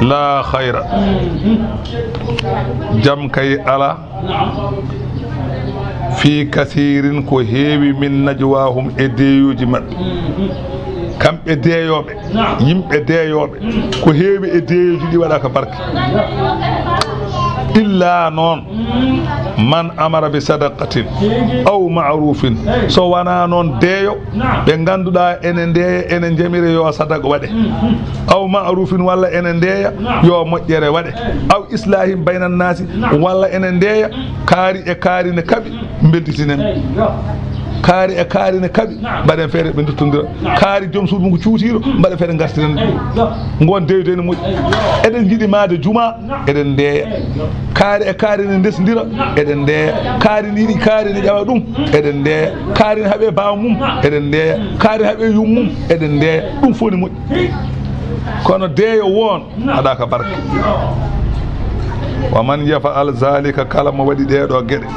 la khayra jam kay ala fi kathirin ko heewi min najwahum e deeyuji mabɓe kamɓe deeyoɓe yimɓe deeyoɓe ko heewi e deeyoji ɗi waɗa ka barke illa noon man amara bi sadaqatin aw ma'rufin so wana noon deeyo ɓe ganduɗa ene ndeeya ene jamire yo sadaqa waɗe aw ma'rufin walla ene ndeeya yo moƴƴere waɗe aw islahim baynan nasi walla ene ndeeya kaari e kaari ne kaɓi belditinen kaari e kaari ne kaɓi mbaɗen feere ɓe duttodira kaari joom suudu mum ko cuutiɗo mbaɗen feere gartiren gon deyde ene moƴƴi eɗen jiiɗi maade juma eɗen ndeeya kaari e kaari ne ndesdira eɗen ndeeya kaari ne yiɗi kaari ne ƴawa ɗum eɗen ndeeya kaari ne haaɓe baw mum eɗen ndeeya kaari ne haaɓe yum mum eɗen ndeeya ɗum fof ne moƴƴi kono deeyo won haɗa ka barke wa man yafa'al zalika kala mo waɗi ɗeɗo gueɗe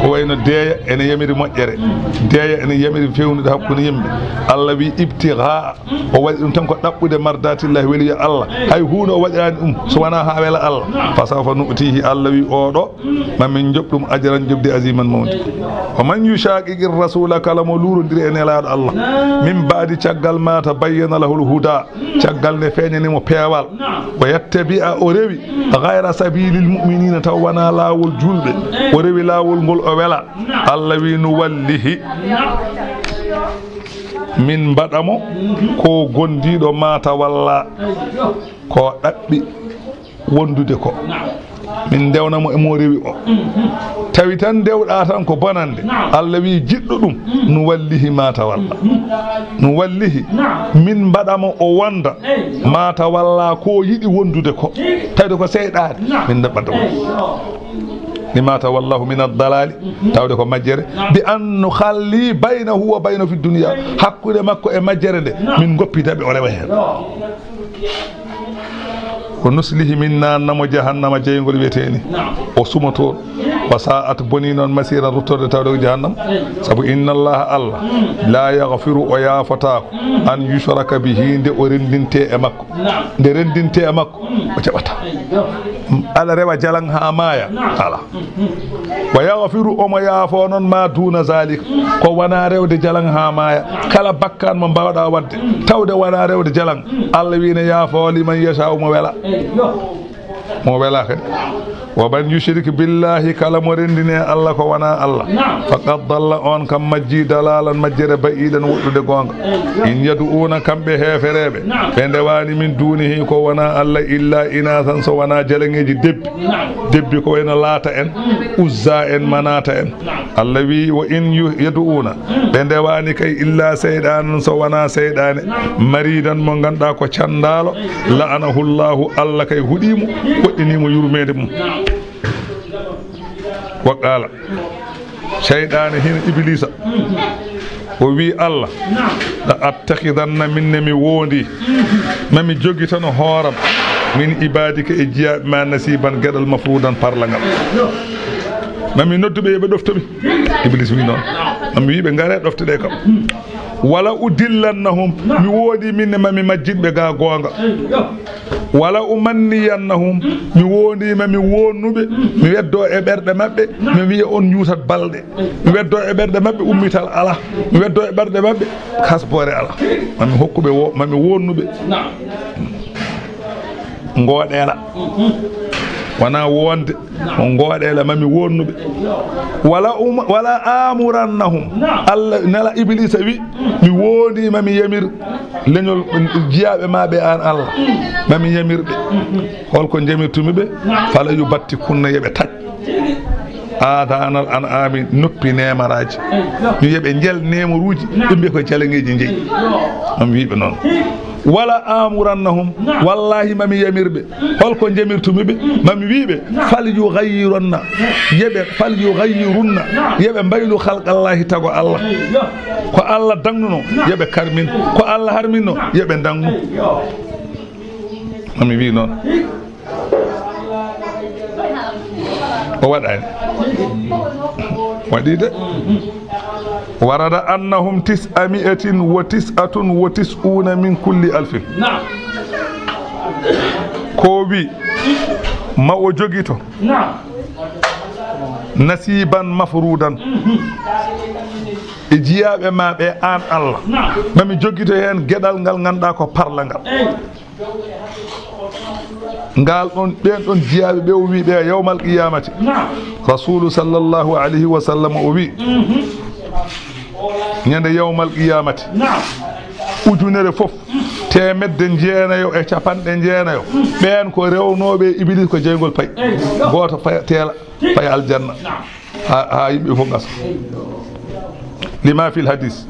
ko wayno deeya ene yamiri moƴƴere deeya ene yamiri fewnude hakkude yimɓe Allah wi ibtigha o waɗi ɗum tan ko ɗaɓɓude mardatillahi weliya Allah hay hunde o waɗirani ɗum so wona ha wela Allah fa sawfa nu'tihi Allah wi oɗo mamin joɓ ɗum ajran jobde aziman mawdi wa man yushaqiqi rasula kala mo lurodiri e nelaɗo Allah min baadi caggal ma tabayyana lahul huda caggal ne feeñanimo peewal o yattabi'a o rewi ghayra sabilil mu'minina taw wana lawol julɓe o rewi lawol ngol o wela Allah wi nu wallihi min mbaɗamo ko gondiɗo mata walla ko ɗaɓɓi wondude ko min ndewnamo e mo rewi o tawi tan ndewɗa tan ko bonande Allah wi jiɗɗo ɗum nu wallihi mata walla nu wallihi min mbaɗamo o wonda mata walla ko yiɗi wondude ko tawde ko seyɗade min ɗaɓɓata lima tawallahu min ad-dalali tawde ko majjere bi an nukhalli baynahu wa bayna fi dunya hakkude makko e majjere nde min goppidaɓe o rewa hen ko nuslihi min nannamo jahannama jeygol wiyeteni o suma toon wa sa'at boni noon masira ruttorde tawde ko jahannam sabu inna allaha Allah la yaghfiru o yafatako an yushraka bihi nde o rendinte e makko nde rendinte e makko o jaɓata ala rewa jalan ha maya ala wa yaghfiru omo yaafo noon ma duna zalika ko wona rewde jalan ha maya kala bakkan mo mbawɗa wadde tawde wona rewde jalan Allah wi ne yaafo liman yasha mo wela mo wela kadi wa man yushrik billahi kala mo rendine Allah ko wana Allah faqad dalla on kam majji dalalan majjere ba'idan woddude gonga in yad'una kambe heferebe be ndewani min dunihi ko wana Allah illa inathan so wana jalangeji debbi ko wena lata en uzza en manata en Allah wi wa in yad'una be ndewani kay illa saydan so wana saydane maridan mo ganda ko candalo la'anahu Allah kay hudimo waddinimo yurmede mum wa qala shaytan hin iblisa o wi Allah la attakhidanna minni mi wondi mami jogi tan hooram min ibadika e jiya ma nasiban gadal mafrudan parlangal mami noddube be doftobe iblis wi non mami wi be ngare doftede kam wala udillannahum mi wodi minne mami majjidbe ga gonga wala umanniyannahum mi woni mami wonnube mi weddo e berde mabbe mi wi'a on nyutat balde mi weddo e berde mabbe ummital ala mi weddo e berde mabbe kasbore ala mami hokkube mami wonnube ngoodela wana wonde on ngoodela mami wonnube wala amurannahum Allah nala iblisa wi mi woni mami yamir leñol jiyabe mabe an Allah mami yamirbe holko jamirtumi be fala yu batti kunna yebe taj adanal an ami noppi nemaraji ñu yebe jel nemoruji dumbe ko jalangeji jeyi am wiibe non wala amurannahum wallahi mami yamirbe holko jamirtumi be mami wiibe fal yughayyirunna yebe mbaylu khalqallahi tago Allah ko Allah dangnuno yebe karmin ko Allah harminno yebe dangnu mami wi non o waɗani waɗide ورد أنهم 999 من كل 1000 ko wi ma o jogito nasiban mafrudan e jiyaɓe ma ɓe an Allah mami jogito hen gueɗal ngal ganduɗa ko parla ngal ngal ɗon ɓen ɗon jiyaɓe ɓe o wi ɓe yawmal qiyamati rasulu sallllahu alayhi wa sallam o wi ñande yawmal qiyamati ujunere fof temedde jeenayo e capanɗe jeenayo ɓen ko rewnoɓe iblis ko jeygol pay goto teela fay aljanna ha yimɓe fof gasa lima fil hadis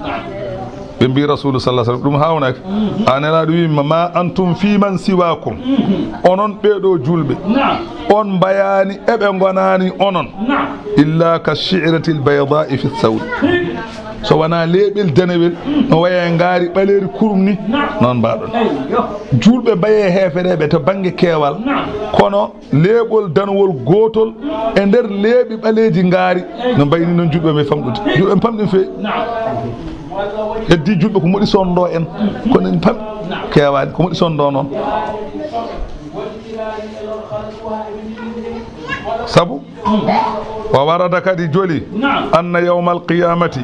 ɓe mbi rasulu sallah sallam ɗum hawnaki anelaɗo wima ma antum fiman siwakum onon ɓeɗo julɓe on mbayani eɓe gonani onon illa ka shi'rati lbaydai fi thawd so wona leeɓel danewel no waye ngaari ɓaleri kurum ni noon mbaɗon julɓe mbaye hefereɓe to banggue keewal kono leeɓol danowol gotol e nder leeɓi ɓaleji ngaari no mbayni noon julɓe me famɗude julɓe pamɗin feewi heddi julɓe ko moɗi sonndo en kono en pam keewani ko moɗi sonndo noon sabu wa warada kadi joli anna yawma alqiyamati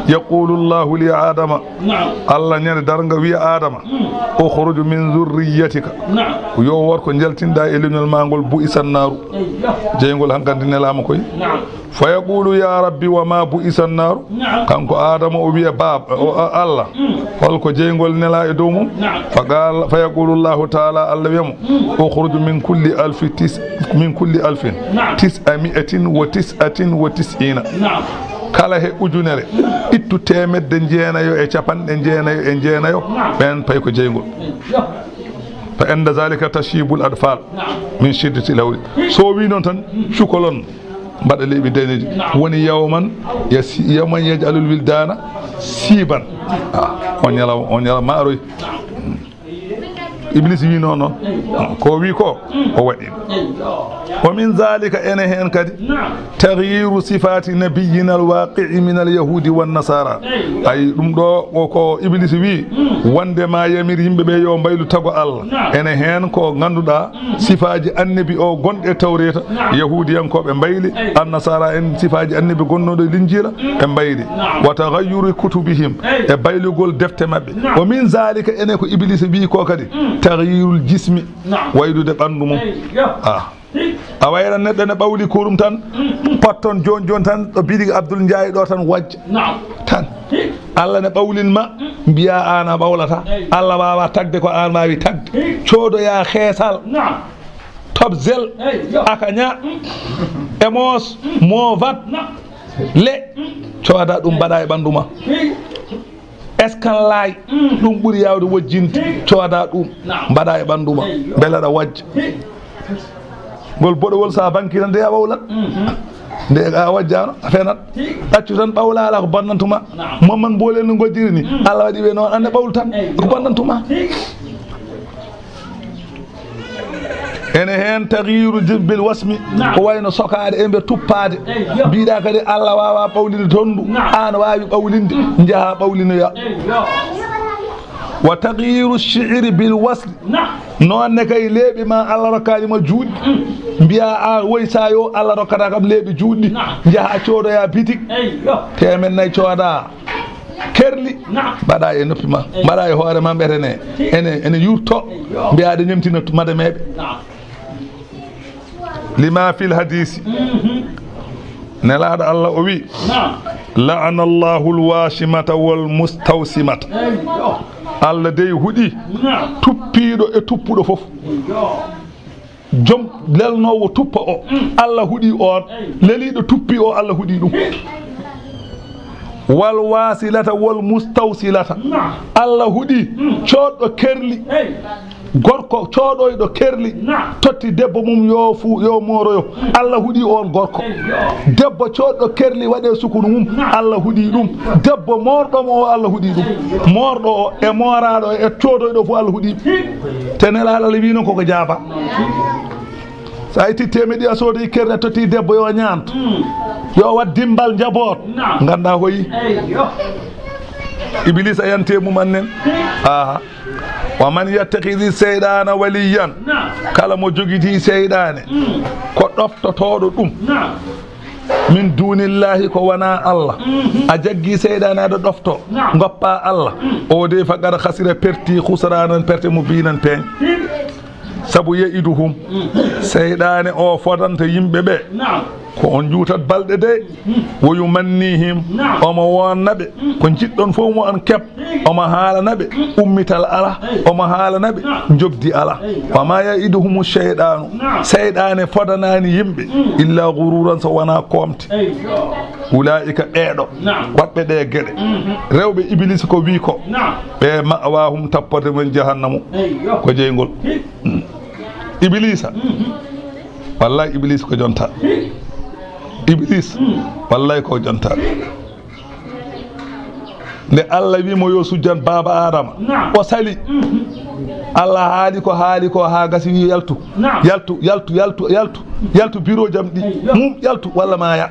yaqulu llahu li adama allah ñande darga wiya adama ukhruju min zurriyatika yo worko jaltinɗa e leñol ma ngol bu'isa naaru jeygol hankkadi nelama koye fa yaqulu ya rabbi wa ma bu'isa naaru kanko adama o wiya allah holko jeygol nela e dow mum fa yaqulu llahu taala allah wiyamo ukhruju min kulli alfin tis'ami'atin wa tis'ina kala he ujunere ittu temedde jeenayo e capanɗe jeenayo ɓen pay ko jeygol fa enda zalika tashibul adfal min shiddati lawli so wi noon tan cukolon mbaɗa leeɓi daneji woni yawman yaj'alul wildana siban on ñala maaroy iblis wi noon noon ko wi ko o waɗi wa min zalika ene hen kadi taghyiru sifati nabiyina alwaqi'i min alyahudi wannasara ay ɗum ɗo ko iblis wi wondema yamir yimɓeɓe yo mbaylu tago Allah ene hen ko ganduɗa sifaji annabi o gonɗe tawreta yahudiyankoɓe mbayli annasara en sifaji annabi gonnoɗo linjira ɓe mbayli wa taghayyuru kutubihim e baylugol defte mabɓe wa min zalika ene ko iblis wi ko kadi taghyirul jismi waydude ɓandu mum a wayra neɗɗo ne ɓawli kurum tan potton joni tan ɗo biɗi Abdoul Ndiaye ɗo tan wajja tan Allah ne ɓawlinma mbiya an a ɓawlata Allah wawa tagde ko an wawi tagde codoya heesal top zel akaña emos movat le coda ɗum mbaɗa e ɓandu ma escanlay ɗum ɓuuri yawde wojjinde coda ɗum mbaɗa e ɓandu ma beele aɗa wajja ngol boɗowol sa banki tan nde a ɓawlat nde a wajjano a fenat ɗaccu tan ɓawlala ko bonnantuma momman bolel no goddiri ni Allah waɗi ɓe noon ande ɓawlu tan ko bonnantuma ene hen tagyiru bil wasmi ko wayno sokade e mbe tuppade mbiɗa kadi Allah wawa ɓawlinde tondu an wawi ɓawlinde jaaha ɓawlinoya wa tagyiru shi'ri bil wasli nonne kay leeɓi ma Allah rokkanima juuɗe mbiya a woy sa yo Allah rokkata kam leeɓi juuɗɗi jaaha codoya bitik temen nayyi cooda kerli mbaɗa e noppi ma mbaɗa e hoore ma ɓetene ene yurto mbiyaɗe ñemtina madameɓe lima fil hadisi nelaɗo Allah o wi la'ana Allahu alwashimata wal mustawsimata Allah dey huuɗi tuppiɗo e tuppuɗo fof joom lelnowo tuppa o Allah huuɗi on leliɗo tuppi o Allah huuɗi ɗum wal wasilata wal mustawsilata Allah huuɗi coɗɗo kerli gorko coɗoyɗo kerli totti debbo mum yo moroyo Allah huuɗi on gorko debbo coɗɗo kerli waɗe sukunu mum Allah huuɗi ɗum debbo morɗomo o Allah huuɗi ɗum morɗo o e moraɗo e coɗoyɗo fof Allah huuɗi tenelaɗo Allah wi noon koko jaaba sa itti temeɗi a soodi kerli a totti debbo yo ñanto yo wat dimbal jabot ganda koyi Iblis a yante mum annen aha wa man yattakhidhi seydana waliyan kala mo jogiti seydane ko ɗoftotoɗo ɗum min dunillahi ko wana Allah a jaggi seydane aɗa ɗofto goppa Allah o de faqad khasira perti khusranan perte mo binan peñ sabu ya'iduhum seydane o fodanta yimɓe ɓe ko on juutat balɗe de wo yumannihim omo wonnaɓe ko jiɗɗon fof mo on keɓ omo haalanaɓe ummital ala omo haalanaɓe jogdi ala wama ya'iduhum cheyɗanu seyɗane fodanani yimɓe illa gururan so wona komte ulaika ɓeeɗo waɗɓe ɗe gueɗe rewɓe iblis ko wi ko ɓe ma'wahum tapporde men jahannamu ko jeygol iblisa wallahi iblis ko jonta iblis wallahi ko jonta nde Allah wimo yo sujjan baba adama o sali Allah haali ko ha gasi wi yaltu bureau jam ɗi mum yaltu walla maya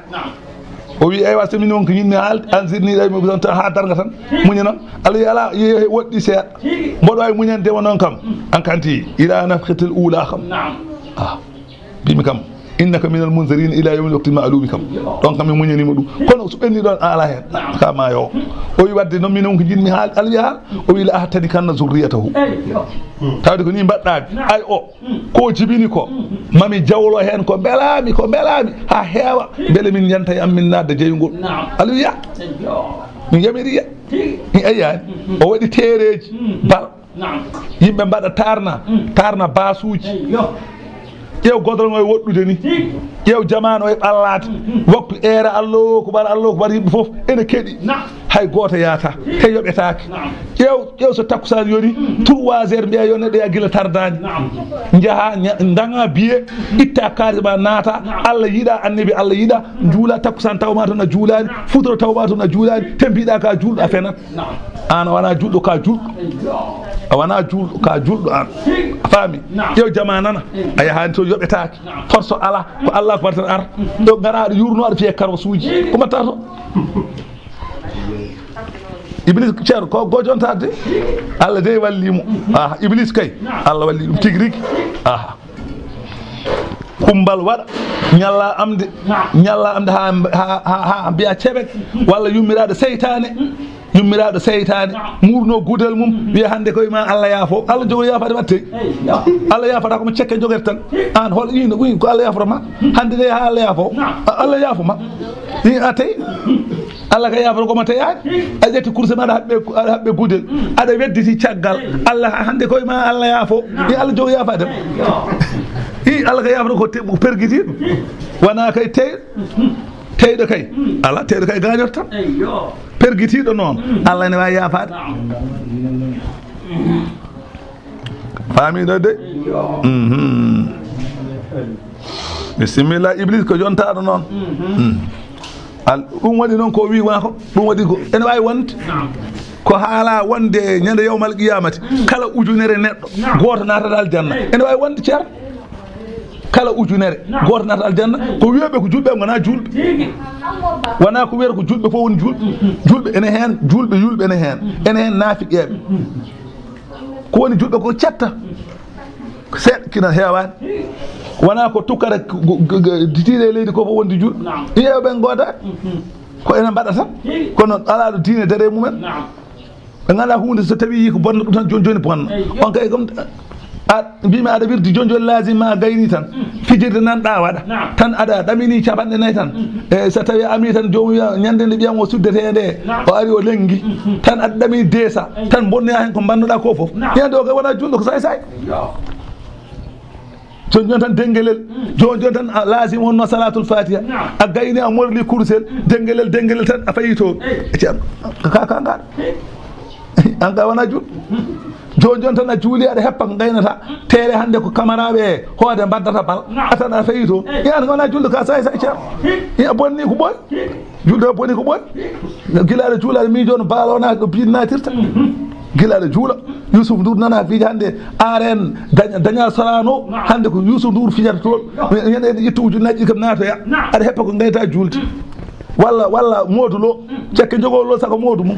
o wi aywa so min wonko yinni ansirni ɗay mi tan ha darga tan muñana Allah yala ye woɗɗi seeɗa mboɗo wawi muñandema noon kam an kanti ila nafhatil ula kam bimi kam innaka minal munzirin ila yawmil waqtil ma'lum kam donc kam mi muñanima ɗum kono so ɓenni ɗon ala hen ka mayo o wi wadde noon min wonko jinmi haal Allah wi haal o wi la ahtani kanna zurriyatahu tawde ko ni mbaɗɗaɓe ay o ko jibini ko mami jawlo hen ko belami ha heewa beele min yanta e am min nadde jeygol Allah wiya min yamiriya mi ayani o waɗi tereji bal yimɓe mbaɗa tarna basuji ƴeew godol ngo e woɗɗude ni ƴeew jamanu e ɓallade waktu ere allahu akbar yimɓe foof ene keeɗi hay goto yaata te yoɓetake ƴeew so takkusan yoni 3 heures mbiya yo neɗɗo ya guila tardani jaaha daga biye itta kaari ma naata Allah yiiɗa annabi Allah yiiɗa juula takkusan tawma toon a juulani futuro tawma toon a juulani te mbiɗa ka julɗo a fenat an a wona julɗo ka julɗo an a faami ƴeew jama nana a yahani to yoɓetake force ala ko Allah ko wartan ar ɗo garaɗo yurnoɗo fiye karwa suuji ko mbatta to iblis ceerno ko gojontade Allah de wallimo iblis kay Allah walli ɗum tigui rigui kumbal waɗa ñalla amde ha mbiya ceɓek walla yummiraɗo seytane murno gudel mum wiya hande koye ma Allah yaafo Allah jogo yaafade watte Allah yaafata komo cekke jogete tan an hol ino ko Allah yaafotoma hande de ha Allah yaafo Allah yaafoma a tawi Allah ka yaafata koma teyani a ƴetti course maɗa haɓɓe gudel aɗa wedditi caggal Allah hande koye ma Allah yaafo i Allah jogo yaafadema Allah ka yaafata ko perguitiɗo wona kay teyɗo kay ala teyɗo kay gañoto tan perguitiɗo noon Allah ne wawi yaafade faamiɗo de bisimilla iblis ko jontaɗo noon ɗum waɗi noon ko wiima ko ɗum waɗi ko ene wawi wonde ko haala wonde ñande yawmal qiyamati kala ujunere neɗɗo goto natata aljanna ene wawi wonde ceerno kala ujunere goto nata aljanna ko wiyoɓe ko julɓe gona julɓe wona ko wiyata ko julɓe fof woni julɓe ene hen julɓe yulɓe ene hen naafiqeɓe ko woni julɓe ko cetta seeɗa kina hewani wona ko tukkata tiiɗe leydi ko fof wondi julɓe ƴeewɓe godaki ko ene mbaɗa tan kono alaɗo diine dare mumen ɓe ganda hunde so tawi yi ko bonna ɗum tan joni bonna on kay comme mbimi aɗa wirdi joni lazim ma gayni tan fijirde nanɗa waɗa tan aɗa ɗamini capanɗe nayyi tan e so tawi ami tan jomum wiya ñande nde ɓiyam o suddete nde o ari o lengui tan aɗa ɗamini deesa tan bonnoya hen ko bannoɗa ko foof ñande o kay wona julɗo ko say joni tan denguelel joni tan lazim wonno salatul fatiha a gayni a morli kursel denguelel tan a fayi toon ceerno ka gaɗa an ka wona julɗo joni tan a juuli aɗa heppa ko gaynata teere hande ko camaraɓe hoode mbaddata bal atan a fayi toon yan wona julɗo ka say ceerno a bonni ko ɓoy julɗo bonni ko ɓoy guila aɗa juula aɗa miijo no baalo wona ɗo biid natirta guila aɗa juula Youssou Ndour nana fiiji hande aren dañal sorano hande ko Youssou Ndour fijata toon ñande ƴettu ujunnaji ɗi kam natoya aɗa heppa ko gaynata julde walla Modou Lo cekke jogolo sako Modou mum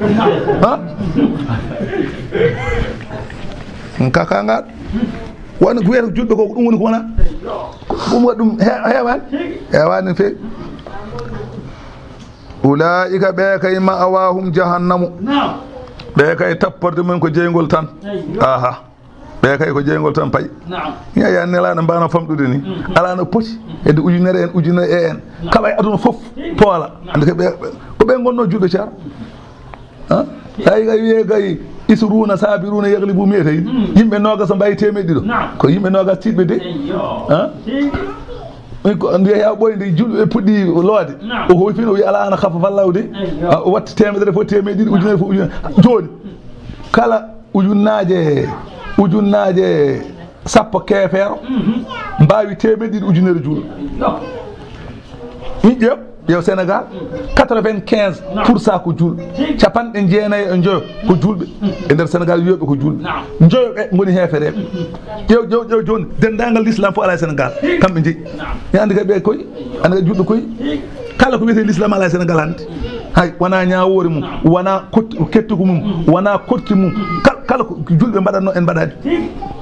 kakangaɗo woni ko wiyata julɓe ko ɗum woni ko wona ɗum waɗi ɗum hewani feewi ulaika ɓe kay ma'awahum jahannamu ɓe kay tapporde mumen ko jeygol tan aha ɓe kay ko jeygol tan payi yaya nelaɗo mbano famɗude ni ala no poti hedde ujunere en kala e aduna foof poola ande ko ɓe gonno julɓe ceer tawi kay wiye kay isruna sabiruna yaglibu miyete yimɓe nogas mbayi temeɗɗi ɗo ko yimɓe nogas tiɗɓe de nde yaw ɓoyde julɓe puɗɗi loode o hoyfino o wi ala ana hafa fallaw de o watta temedere fof temeɗɗi ɗiɗi ujunere fof ujunere joni kala ujunnaje sappo keefeero mbawi temeɗɗi ɗiɗi ujunere julɓe min ƴeew Sénégal 95% ko julɓe capanɗe jeenayyi e joyo ko julɓe e nder Sénégal wiyoɓe ko julɓe joyoɓe goni heefereɓe ƴew joni dendagal l'islam fof ala e Sénégal kamɓe jeeyi mi andi kay ɓe koye andi kay julɓe koye kala ko wiyete l'islam ala e Sénégal hande hay wona ñawore mum wona kettuko mum wona korki mum kala ko julɓe mbaɗatno en mbaɗani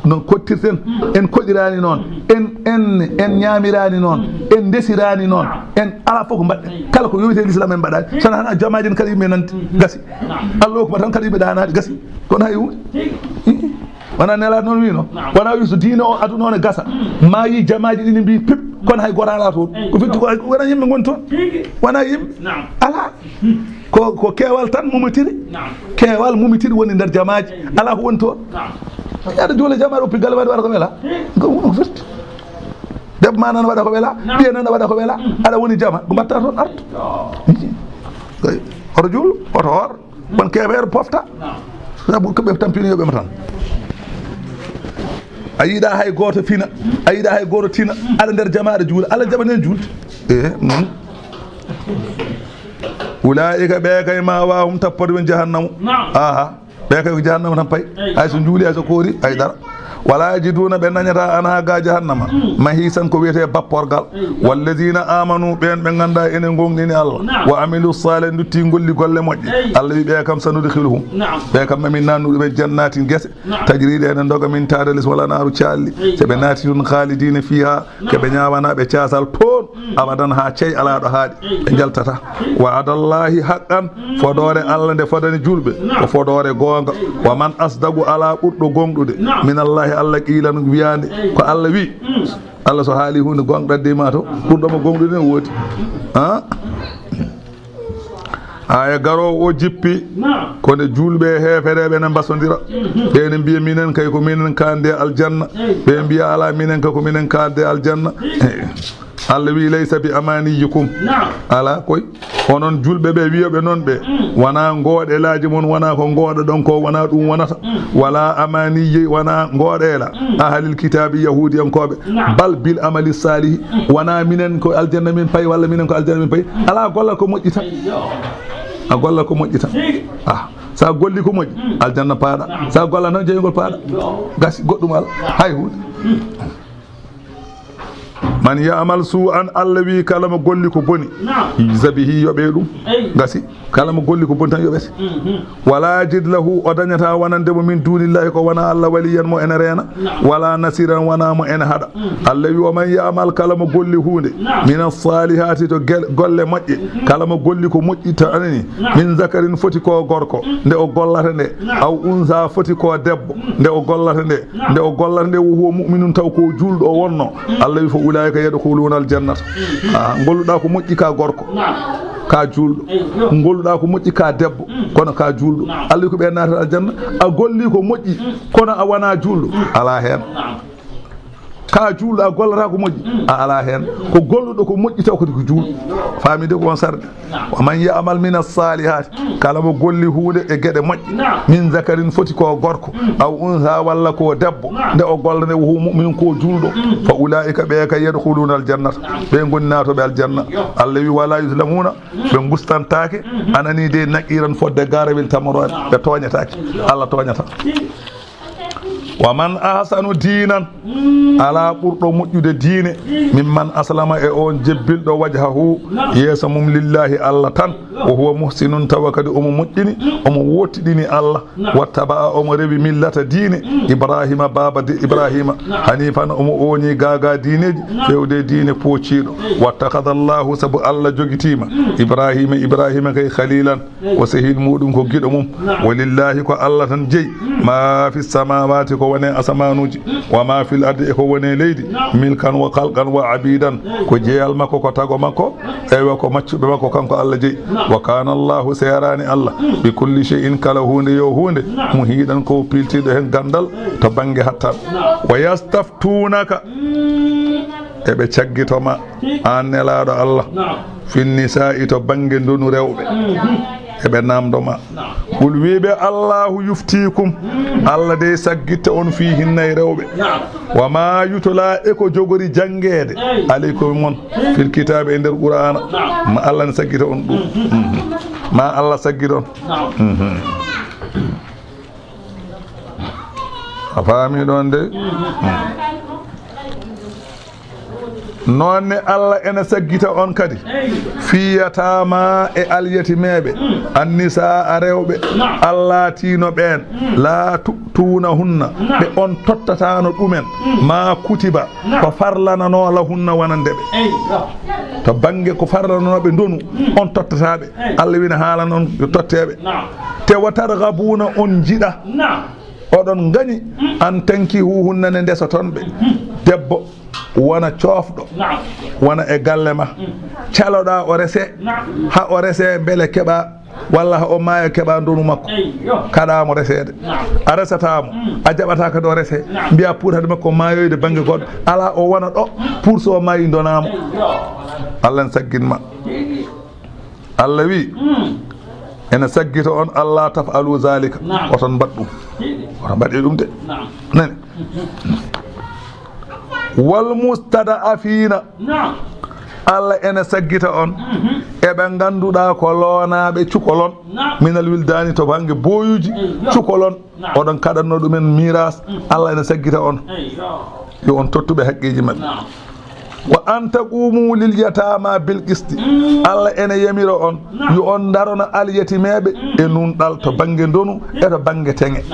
non kottirten en koɗirani noon en ñamirani noon en desirani noon en ala fof ko mbaɗɗen kala ko yowite l'islam en mbaɗani sono han jamaji en kala yimɓe nanti gasi Allah hokuma tan kala yimɓe ɗanade gasi kono hay hunde wona nelaɗo noon wino wona wi so diine o aduna o ne gasa ma yi jamaji ɗini mbi pip kono hay goto ala toon ko fitti ko wona yimɓe goni toon wona yimɓe ala ko keewal tan mumitiri woni nder jamaji ala ko woni toon yaade joole jamaɗo oppi galle waɗa ko wela ko firti debbo ma nan waɗa ko wela ɓiye nan waɗa ko wela aɗa woni jama ko mbatta toon artu oto juul oto hoor won keeɓeero pofta sabu koɓe tampinoyoɓema tan a yiiɗa hay goto fina a yiiɗa hay goto tina aɗa nder jamaɗo juula Allah jaɓanen julde non ulaika ɓe kay ma wahum tappode men jahannamu aha ɓe kay ko jahannama tan payi hay so juuli hay so koori haydara wala yajiduna ɓe dañata an ha ga jahannama mahisan ko wiyete bapporgal walladina amanu ɓen ɓe ganda enen gonɗini Allah wa amilu salih dutti golli golle moƴƴe Allah wi ɓe kam sanudkhiluhum ɓe kam mamin nannuɗuɓe jannatin guese tajriɗe enen doga min tadalis wala naru calli soɓe naati toon khalidina fiha koɓe ñawanaɓe casal toon abadan ha ceey ala ɗo haaɗi ɓe jaltata wa adallahi haqqan fodore Allah nde fodani julɓe ko fodore gonga wa man asdagu ala ɓurɗo gonɗude min allahi Allah qiilano wiyande ko Allah wi Allah so haali hunde gonɗadde ma to ɓurɗomo gonɗude ne woodi aya garowo o jippi kone julɓe heefereɓe ne mbasodira ɓene mbiya minen kay ko minen kande aljanna ɓe mbiya ala minen kay ko minen kalde aljanna Allah wi laysa bi amaniyikum ala koy onon julɓe ɓe wiyoɓe noon ɓe wona gooɗelaji mon wona ko gooɗa ɗon ko wona ɗum wonata wala amaniyi wona gooɗela ahalil kitabi yahudiyankoɓe bal bil amali salihi wona minen ko aljanna min payi walla minen ko aljanna min payi ala gollal ko moƴƴi tan a gollal ko moƴƴi tan sa golli ko moƴƴi aljanna paaɗa sa golla noon jeygol paaɗa gasi goɗɗum ala hay hunde man ya'mal su'an Allah wi kala mo golli ko boni zabihi yoɓe ɗum gasi kala mo golli ko boni tan yoɓete wala yajid lahu o dañata wonandemo min dunillahi ko wona Allah waliyan mo ene reena wala nasiran wona mo ene haɗa Allah wi o man ya'mal kala mo golli hunde min as-salihati to golle moƴƴe kala mo golli ko moƴƴi tanani min zakarin foti ko gorko nde o gollata nde aw unsa foti ko debbo nde o gollata nde o gollata nde huwa mu'minun taw ko julɗo o wonno Allah wi fo ulaika yadkhuluna aljannata golluɗa ko moƴƴi ka gorko ka julɗo golluɗa ko moƴƴi ka debbo kono ka julɗo Allah ko ɓe naata aljanna a golli ko moƴƴi kono a wona julɗo ala hen ka julɗo a gollata ko moƴƴi a ala hen ko golluɗo ko moƴƴi taw kadi ko julɗo famide ko won sarde wa man ya'mal min as-salihati kala mo golli hunde e gueɗe moƴƴe min zakarin foti ko gorko aw unsa walla ko debbo nde o golla nde wo mu'min ko julɗo fa ulaika ɓe kay yadkhuluna aljannata ɓe goni natoɓe aljanna Allah wi wala yuslamuna ɓe gustantake anani de naqiran fodde garawel tamoroɗe ɓe toñatake Allah toñata wa man ahsanu diinan ala ɓurɗo moƴƴude diine mimman aslama e on jebbilɗo wajhahu yeesa mum lillahi Allah tan wa huwa muhsinun tawa kadi omo moƴƴini omo wottiɗini Allah wattaba omo rewi millata diine ibrahima baba de ibrahima hanifan omo oñi gaga diineji fewde diine poociɗo wattakada llahu saabu Allah jogitima ibrahima kay khalilan o sehil muɗum ko giɗo mum walillahi ko Allah tan jeeyi ma fi samawati ko wone asamanuji wa ma fil ardi e ko wone leydi milkan wa khalqan wa abidan ko jeeyal makko ko tago makko ewa ko maccuɓe makko kanko Allah jeeyi wa kana Allahu serani Allah bi kulli shay'in kala hunde yo hunde muhidan ko piltiɗo hen gandal to banggue hattan wa yastaftunaka eɓe caggitoma an nelaɗo Allah fin nisa'i to banggue ndonu rewɓe eɓe namdoma qul wiɓe Allahu yuftikum Allah de saggitta on fi hinnayi rewɓe wa ma yutola e ko jogori jangede aleykum mon fil kitabe e nder qur'ana ma Allah ne saggita on ɗum ma Allah saggita on a faami ɗon de nonne Allah ene saggita on kadi fiyatama e alyatimeɓe annisa a rewɓe Allah tino ɓen la tuna hunna ɓe on tottatano ɗumen ma kutiba ko farlanano la hunna wonandeɓe to banggue ko farlananoɓe ndonu on tottataɓe Allah wina haala noon yo totteɓe te wa targabuna on jiɗa oɗon gañi an tanki huhunnane ndesa toon ɓe debbo wona coofɗo wona e galle ma caloɗa o rese ha o rese beele keɓa walla ha o maayo keɓa ndonu makko kaɗamo resede a resatamo a jaɓata kadi o rese mbiya pour hade makko maayoyde banggue goɗɗo ala o wona ɗo pour so maayi donamo Allah en sagginma Allah wi ene saggita on Allah tafalu zalika oton mbaɗɗum oton mbaɗi ɗum de nani wal mustada'afina Allah ene saggita on eɓe ganduɗa ko loonaɓe cukolon minal wildani to banggue boyuji cukolon oɗon kaɗanno ɗumen miras Allah ene saggita on yo on tottuɓe haqqiji mabɓe wa an taqumu lil yatama bil qisti Allah ene yamiro on yo on darona al yatimeɓe e nunɗal to banggue ndonu e to banggue teŋe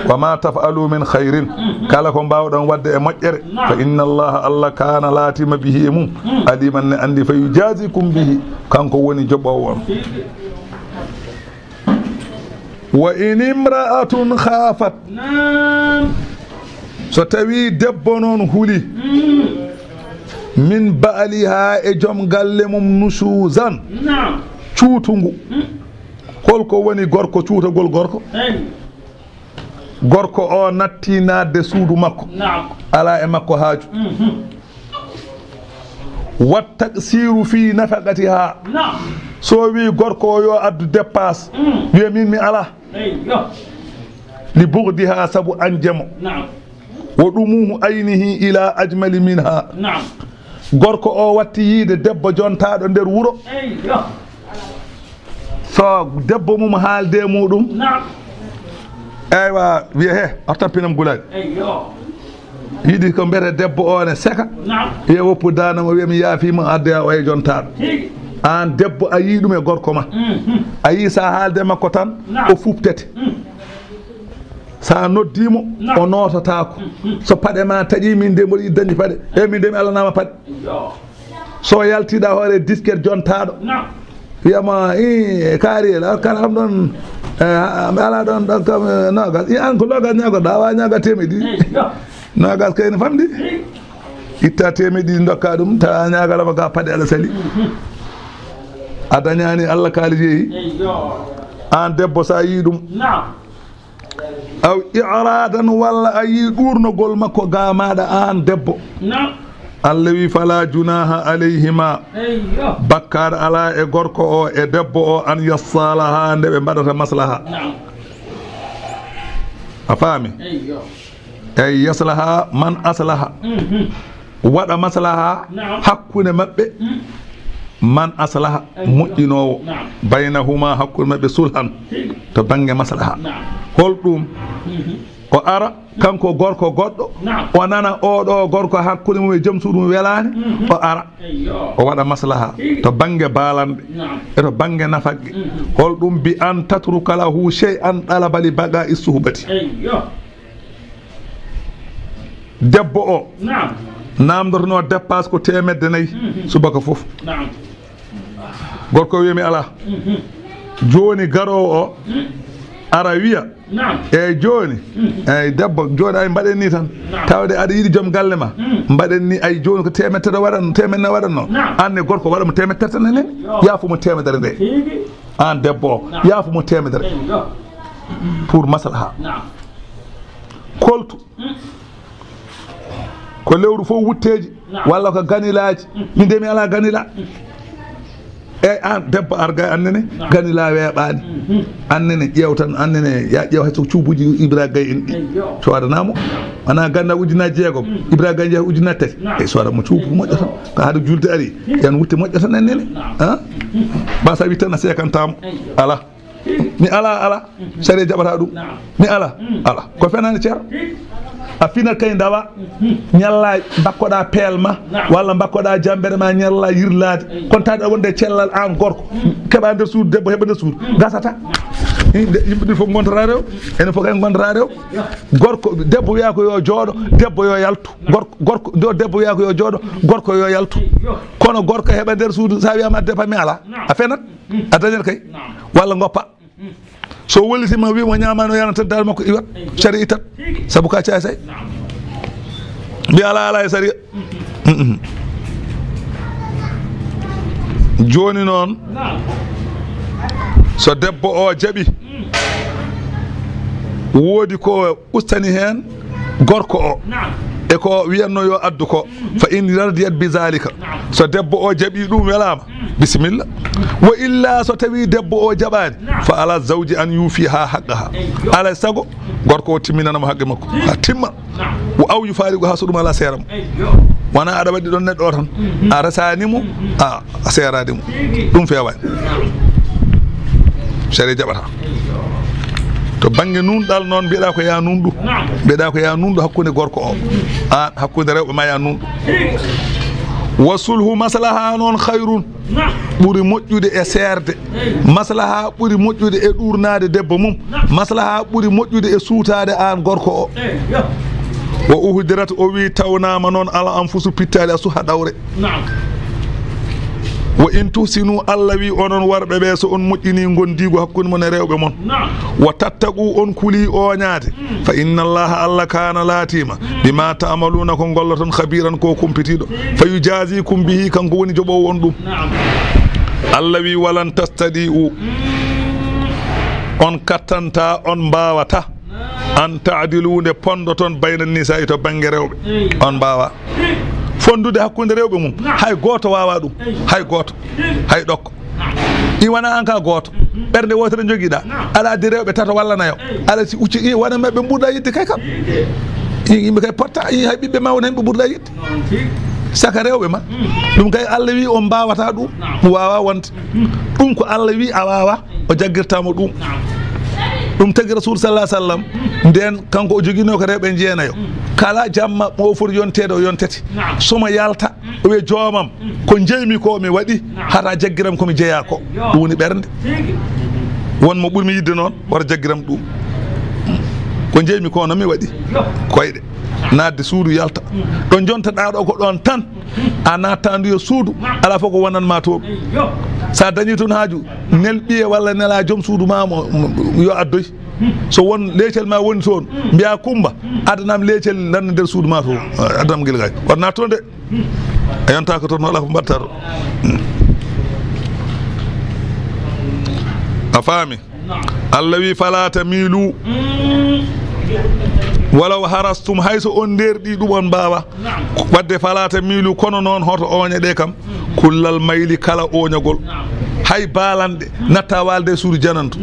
wa ma taf'alu min khairin kala ko mbawɗon wadde e moƴƴere fa inna allaha Allah kana latima bihi e mum aliman ne andi fa yujazikum bihi kanko woni joɓowo on wa in imra'atun khafat so tawi debbo noon huuli min ba'liha e joom galle mum nusuzan cuutungu holko woni gorko cuutagol gorko gorko o natti nadde suudu makko ala e makko haaju wat taksiru fi nafaqatiha so wi gorko o yo addu dépasse wiya min mi ala li bughdiha sabu anjemo wo ɗumuhu aynihi ila ajmali minha gorko o watti yiide debbo jontaɗo nder wuro so debbo mum haalde muɗum eywa wiya he a tampinam gulaɗi yiɗi ko mbiyete debbo o ne seka wiya woppu danama wiya mi yaafima addoya o e jontaɗo an debbo a yii ɗum e gorko ma a yii sa haalde makko tan o fuɓtete sa noddimo o notatako so paɗe ma taƴi min de mboɗi dañi paɗe e min de mi alanama paɗe so yaltiɗa hoore disquete jontaɗo wiyama i kaariel kala kam ɗon ala ɗon ɗon kam nogas i an ko nogas ñagoɗa awa ñaga temeɗi nogas kayne famɗi itta temeɗi dokka ɗum ta ñagalama ga paɗe aɗa sali a dañani Allah kaali jeeyi an debbo sa yi ɗum aw i'radan walla a yi ɗurnogol makko ga maɗa an debbo Allah wi fala junaha alayhima bakkar ala e gorko o e debbo o an yassalaha nde ɓe mbaɗata maslaha a faami ey yaslaha man aslaha waɗa maslaha hakkude maɓɓe man aslaha moƴƴinowo baynahuma hakkude maɓɓe sulhan to banggue maslaha holɗum o ara kanko gorko goɗɗo o nana oɗo gorko hakkude mum e joom suudu mum welani o ara o waɗa maslaha to banggue baalanɓe e to banggue nafagge holɗum bi an tatruka lahu chey an ɗalaba li baga i suhbati debbo o namdotono dépasse ko 400 subaka foof gorko wiyami ala joni garowo o ara wiya eyyi joni eyyi debbo joni ay mbaɗen ni tan tawde aɗa yiiɗi joom galle ma mbaɗen ni ay joni ko 100 waɗanno 100 waɗanno anne gorko waɗamo 100 tan enen yaafumo 100 nde an debbo o yaafumo 100 pour maslaha koltu ko lewru fof wutteji walla ko ganilaji min de mi ala ganila e an debbo arga annene ganila weeɓani annene ƴeew tan annene ya ƴeew hayso cuubuji Ibra Gaye en ɗi so waɗanamo wona ganda ujunaji 6 Ibra Gaye jeeya ujunaji 3 e so waɗamo cuubu moƴƴo tan ko haade julde ari yen wutte moƴƴo tan annene ba sa wi tan a sekantamo ala mi ala sare jaɓata ɗum mi ala ko fenani ceero a finat kay dawa ñalla bakkoɗa peelma walla bakkoɗa jambere ma ñalla yirlade kono taade wonde cellal an gorko keɓa nder suudu debbo heɓa nder suudu gasata yimɓe ɗi fof gontata rew enen fof en gontata rew gorko debbo wiya ko yo jooɗo debbo yo yaltu gorko do debbo wiya ko yo jooɗo gorko yo yaltu kono gorko heɓa nder suudu sa wiyama debbo mi ala a fenat a dañat kay walla goppa so wollitima wimo ñamano yanata dal makko iwat sari itat saabu ka caasay mbi ala e sari joni noon so debbo o jaaɓi woodi ko ustani hen gorko o e ko wiyanno yo addu ko fa in radiyat bi zalika so debbo o jaaɓi ɗum welama bisimilla wa illa so tawi debbo o jaɓani fa ala zawji an yuufi ha haqqaha ala sago gorko o timminanamo haqqe makko ha timma wo aw yufaarigo ha so ɗum ala seeramo wona aɗa waɗi ɗon neɗɗo o tan a resanimo a seeradimo ɗum fewani sari jaɓata to banggue nunɗal noon mbiyeɗa ko ya nunɗu mbiyeɗa ko ya nunɗu hakkude gorko o an hakkude rewɓe ma ya nunɗu wa sulhu maslaha noon hayrun ɓuuri moƴƴude e seerde maslaha ɓuuri moƴƴude e ɗurnade debbo mum maslaha ɓuuri moƴƴude e suutade an gorko o wo uhdirat o wi tawnama noon ala anfusu pittali a suha ɗawre wo in tuhsinu Allah wi onon warɓe ɓe so on moƴƴini gondigo hakkude mon e rewɓe mon wa tattaqu on kuli oñaade fa inna allaha Allah kana laatima bima ta'maluna ko golloton khabiran ko kumpitiɗo fa yujazikum bihi kanko woni joɓowo on ɗum Allah wi walan tastadi'u on kattanta on mbawata an ta'dilude pondoton bayna nisa'i to banggue rewɓe on mbawa fondude hakkude rewɓe mum hay goto wawa ɗum hay goto hay ɗokko i wona an ka goto ɓerde wotere joguiɗa aɗa addi rewɓe tato walla nayo aɗa si ucci i wona ɓe ɓurɗa yidde kay kam yimɓe kay potta i hay ɓiɓɓe ma wona hen ɓe ɓurɗa yidde saka rewɓe ma ɗum kay Allah wi on mbawata ɗum wawa wonde ɗum ko Allah wi a wawa o jagguirtamo ɗum ɗum tagi rasul sallah sallam nden kanko o joguino ko rewɓe jeenayo kala jamma mo foti yontede o yontete somo yalta o wiya joomam ko jeymi ko mi waɗi hata jaggiram komi jeeya ko ɗum woni ɓernde wonmo ɓurmi yidde noon wata jaggiram ɗum ko jeymi ko noon mi waɗi koyɗe nadde suudu yalta ɗon jontaɗa ɗo ko ɗon tan a nattandu yo suudu ala fof ko wonanma toon sa dañi toon haaju nel ɓiye walla nela joom suudu ma yo addoy so won leecel ma woni toon mbiya Kumba adanam leecel lanne nder suudu ma to adanam guel gay wonna toon de a yonta ko toon wala ko mbatta ɗo a faami Allah wi fala tamilu walaw harastum hayso on nderɗi ɗum on mbawa wadde falata miilu kono noon hoto oñe ɗe kam kullal mayli kala oñagol hay baalanɗe natta walde e suudu janantu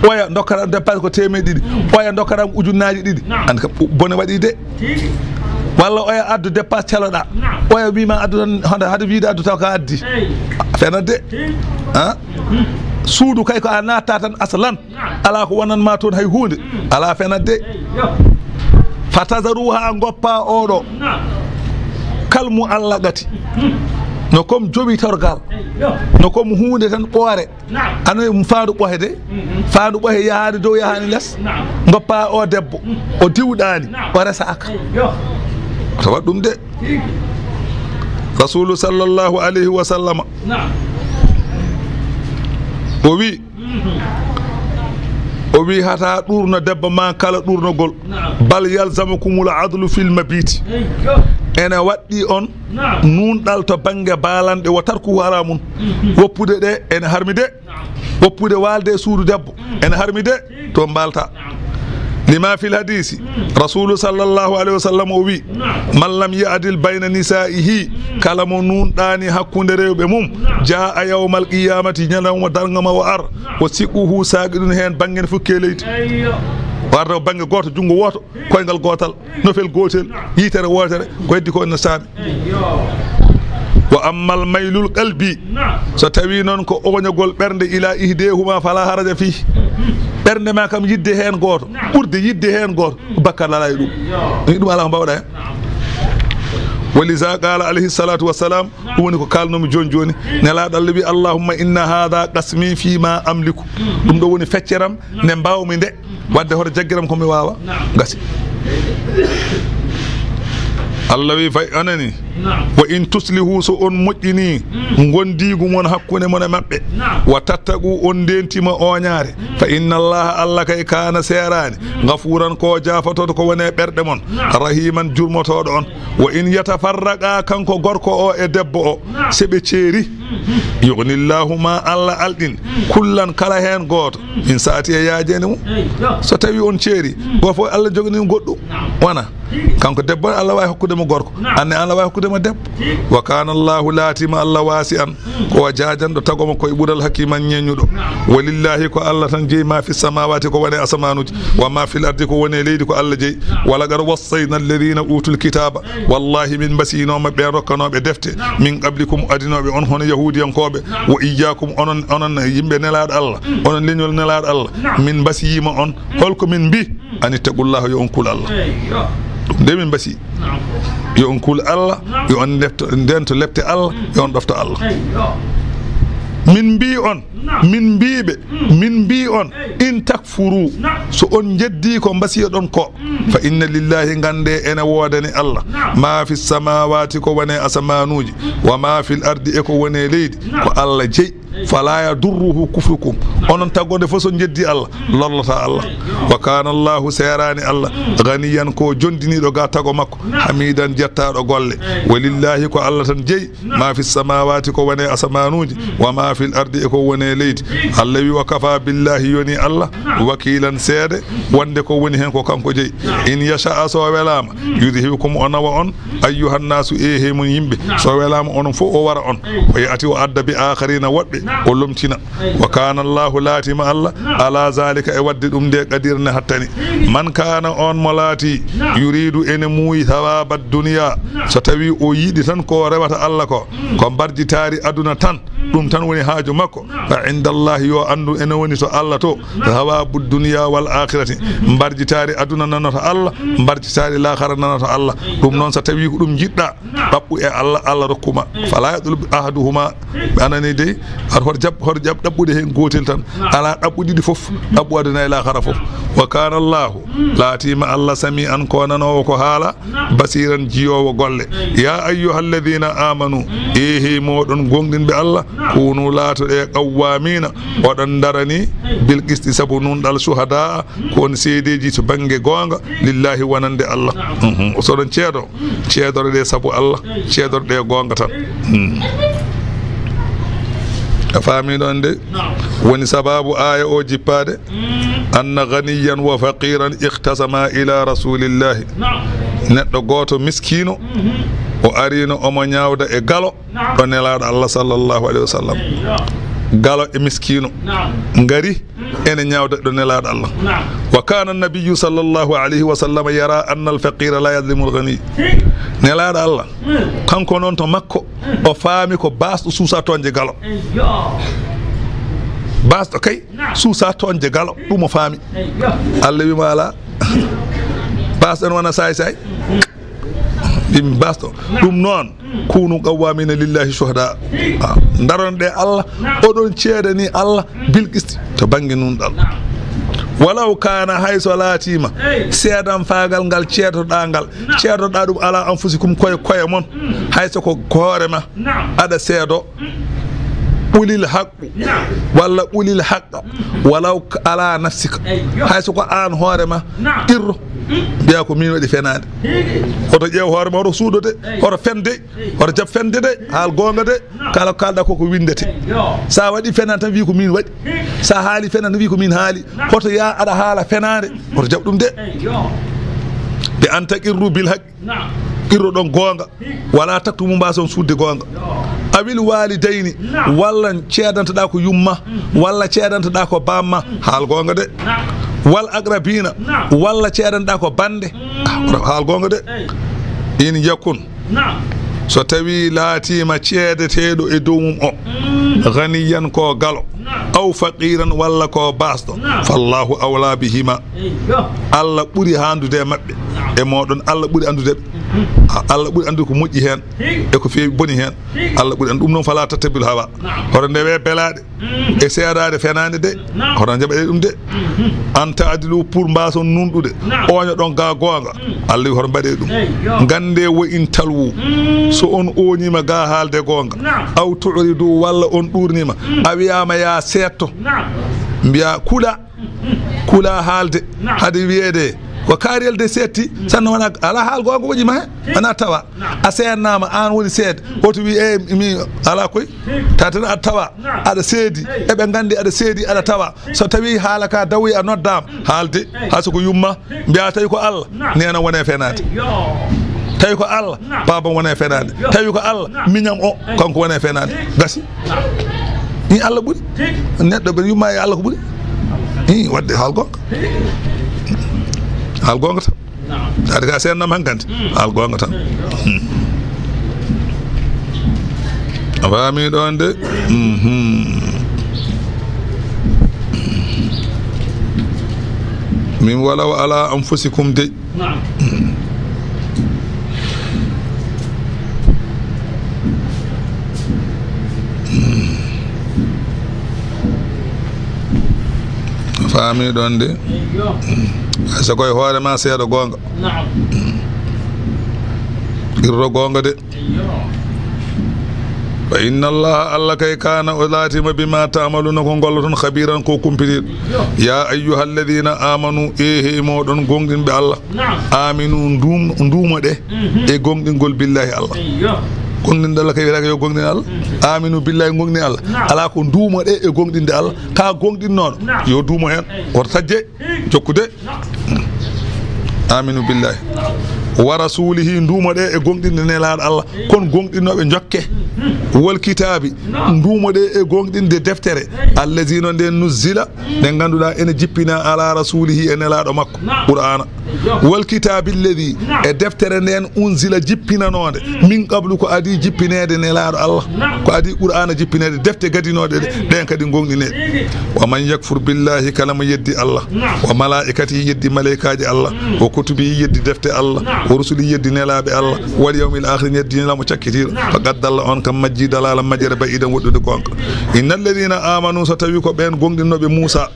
oya dokkatam dépasse ko 200 oya dokkatam ujunnaji 2 andi kam bone waɗi de walla oya addu dépasse caloɗa oya wima addu tan hade wiide addu taw ka addi fenat de suudu kay ko a natta tan aslan ala ko wonanma toon hay hunde ala fenat de fatazaruha goppa oɗo kalmu Allah gati no comme joɓi torgal no comme hunde tan ɓoore ano faandu ɓohede faandu ɓohe yahani dow yahani less goppa o debbo o diwɗani o resaka to waɗ ɗum de rasulu sallallahu alayhi wa sallama o wi hata ɗurno debbo ma kala ɗurnogol bal yalzamukumul adlu fil mabiti ene waɗɗi on nunɗal to banggue balanɗe wo tarku haramun woppude ɗe ene harmi de woppude walde e suudu debbo ene harmi de to mbalta lima fil hadisi rasulu sallallahu alayhi wa sallam o wi man lam ya'dil bayna nisaihi kala mo nunɗani hakkude rewɓe mum jaa yawmal qiyamati ñalawma dargama o ar o siquhu saqiɗum hen banggue fukke leydi warta ko banggue goto jungo woto koyngal gotal nofel gotel yitere wotere ko heddi ko no saami wa ammal maylul qalbi so tawi noon ko oñogol ɓernde ila ihdehuma fala haraja fi ɓernde ma kam yidde hen goto ɓurde yidde hen goto bakkar ala e ɗum ala ko mbawɗa hen ولذا قال عليه الصلاة والسلام هو نكو كالنوم جون جوني نلا دالبي اللهم إن هذا قسمي فيما أملك دم دو وني فكرام نمباو من ده وده هور جاكرام كومي واوا غاسي الله وي فاي اناني وان تصلحوا سو اون مجيني غونديغو مون حكونه مون مابbe وتتقوا اون دنتيما اونياري فان الله كاي كان سيراني غفورا كو جافتو كو وني بerde mon rahiman jurmotodo on wa in yatafarraqa kanko gorko o e debbo o sebe ceeri yughnillahu ma alla aldin kullan kala hen goto min saati e yaajene mum so tawi on ceeri go fo alla jogani goddo wana kanko debbo Allah way hokkude mo gorko anne Allah way hokkude mo debbo wa kana Allah latima Allah wasi'an ko jaajando tagomo koy bural hakiman nyenyudo walillahi ko Allah tan jeey ma fi samawati ko wone asmanuji wa ma fil ardi ko wone leydi ko Allah jeey wala gar wassayna alladhina utul kitaba wallahi min basino mabbe rokkanobe defte min qablikum adinobe on hono yahudiyankobe wa iyyakum onon yimbe nelaado Allah onon leñol nelaado Allah min basiyima on holko min bi ani taqullahu yo on kul Allah de min basi yo on kul Allah yo on dento lepte Allah yo on dofta Allah min bi on in takfuru so on jeddi ko basiyo don ko fa inna lillahi gande ene wodani Allah ma fi samawati ko wone asmanuji wa ma fil ardi e ko wone leydi ko Allah jeyi fala yadurruhu kufrukum onon tagode fo so jeddi Allah lollata Allah wa kana Allah sayrani Allah ganiyan ko jondinido ga tago makko hamidan jettado golle walillahi ko Allah tan jeyi ma fi samawati ko wone asmanuji wa ma fil ardi e ko wone leydi Allah wi wa kafa billahi yoni Allah wakilan seede wonde ko woni hen ko kanko jeyi in yasha so welama yudhibukum onawa on ayyuhan nasu ehe mun yimbe so welama onon fo o wara on o yati o adda bi akharina wadbe o lomtina wa kana Allah latima Allah ala zalika e wadde dum de qadirna hattani man kana on molati yuridu ene muuyi thawabad dunya so tawi o yidi tan ko rewata Allah ko barji tari aduna tan dum tan woni haaju makko fa indallahi yo andu ene woni to Allah to thawabud dunya wal akhirati barji tari aduna nanata Allah barji tari l'akhirah nanata Allah dum non so tawi ko dum jidda babbu e Allah rokkuma fala yadul ahaduhuma anani de hor jab dabbude hen gotel tan ala dabbude di fof dabbu aduna ila khara fof wa kana Allah latima Allah sami'an ko nano ko hala basiran jiyowo golle ya ayyuhalladhina amanu ehe modon gongdin be Allah kunu lato e qawamina odon darani bil qisti sabu nun dal shuhada ko on seedeji to bange gonga lillahi wanande Allah so don ceedo de sabu Allah ceedo de gonga tan afami don de woni sababu aya o jippade anna ghaniyan wa faqiran ikhtasama ila rasulillah neddo goto miskino o arino omo nyawda e galo do nelaado Allah sallallahu alaihi wasallam galo e miskino ngari ene nyawda do nelaado Allah wa kana an-nabiy sallallahu alaihi wasallam yara anna al-faqira la yadlimu al-ghani nelaado Allah kanko non to makko o faami ko basdo suusa tonje galo basdo kay suusa tonje galo dum o faami Allah wi mala basɗon wona say ɗim basɗo ɗum noon kunu qawwamina lillahi shuhada daronɗe Allah oɗon ceedani Allah bilqisti to banggue nunɗal walaw kana hayso laatima seedan faagal ngal ceetoɗa ngal ceetoɗa ɗum ala anfusikum koye mon hayso ko hoorema aɗa seedo ulil haqqu walla ulil haqqa walaw ala nafsika hayso ko an hoorema irro biya ko min waɗi fenade hoto ƴeew hoorema hoto suuɗode hoto fende hoto jab fende de haal gonga de kala kalɗa koko windete sa waɗi fenade tan wi ko min waɗi sa haali fenade wi ko min haali hoto ya aɗa haala fenade hoto jab ɗum de de an taqirru bil haqqi irro ɗon gonga wala taktumu mbason sudde gonga awil walidayni walla ceedantoɗa ko yumma walla ceedantoɗa ko bamma haal gonga de wal aqrabina walla ceedanɗa ko bande haal gonga de in yakkun so tawi laatima ceedeteɗo e dow mum o ganiyan ko galo aw faqiran walla ko basɗo fallahu awla bihima Allah ɓuuri handude e mabɓe e moɗon Allah ɓuuri andude Allah ɓuuri andude ko moƴƴi hen e ko fewi boni hen Allah ɓuuri andu ɗum noon fala tattabil hawa hoto ndewe belaɗe e seedade fenade de hoto jaɓaɗe ɗum de anta adilu pour mbason nunɗude oño ɗon ga gonga Allah wi hoto mbaɗe ɗum gande wo in talwu so on oñima ga haalde gonga aw tu'ridu walla on ɗurnima a wiyama ya setto mbiya kula haalde hade wiyede ko kaariyel de setti sanno wona ala haal gonga wojima he wona tawa a seednama an woni seede oto wi mi ala koy tatan aɗa tawa aɗa seedi eɓe gandi aɗa seedi aɗa tawa so tawi haala ka dawoyi a noddama haalde ha soko yumma mbiya tawi ko Allah nena wone fenade tawi ko Allah babam wone fenade tawi ko Allah miñam o kanko wone fenade gasi ni Allah ɓuuri neɗɗo ɓe yumma e Allah ko ɓuuri i wadde haal gonga haal gonga tan ade ka seennam hankante haal gonga tan a faami ɗon de min walaw ala anfusikum de faami ɗon de so koye hoorema seeɗa gonga irro gonga de fa inna allaha Allah kay kana o laatima bima ta'maluna ko golloton khabiran ko kumpitiɗo ya ayyuha alladhina amanu he moɗon gonɗinɓe Allah aminu ndumo ɗe e gonɗingol billahi Allah gonɗinde Allah kay wiyata yo gonɗin Allah aminu billahi gonɗin Allah ala ko ndumo ɗe e gonɗinde Allah ka gonɗinnoɗo yo duumo hen woto tajje jokkude aminu billahi wa rasulihi ndumo ɗe e gonɗinde nelaɗo Allah kon gonɗinnoɓe jokke wal kitabi ndumo ɗe e gonɗinde deftere allazi no nde nuzzila nde ganduɗa ene jippina ala rasulihi e nelaɗo makko qur'ana wal kitabi alladi e deftere nden unzila jippinanode min qablu ko adi jippinede nelaɗo Allah ko adi qur'ana jippinede defte gadinoɗe ɗen kadi gonɗineɗe wa man yakfur billahi kala mo yeddi Allah wa malaikatihi yeddi malaikaji Allah wa kutubihi yeddi defte Allah wa rusuli yeddi nelaɓe Allah wal yawmil akhir yeddi nelamo cakkitiɗo faqad dalla on kam majji dalala majjere bayidan woɗɗude gonka innal ladina amanu so tawi ko ɓen gonɗinnoɓe Moussa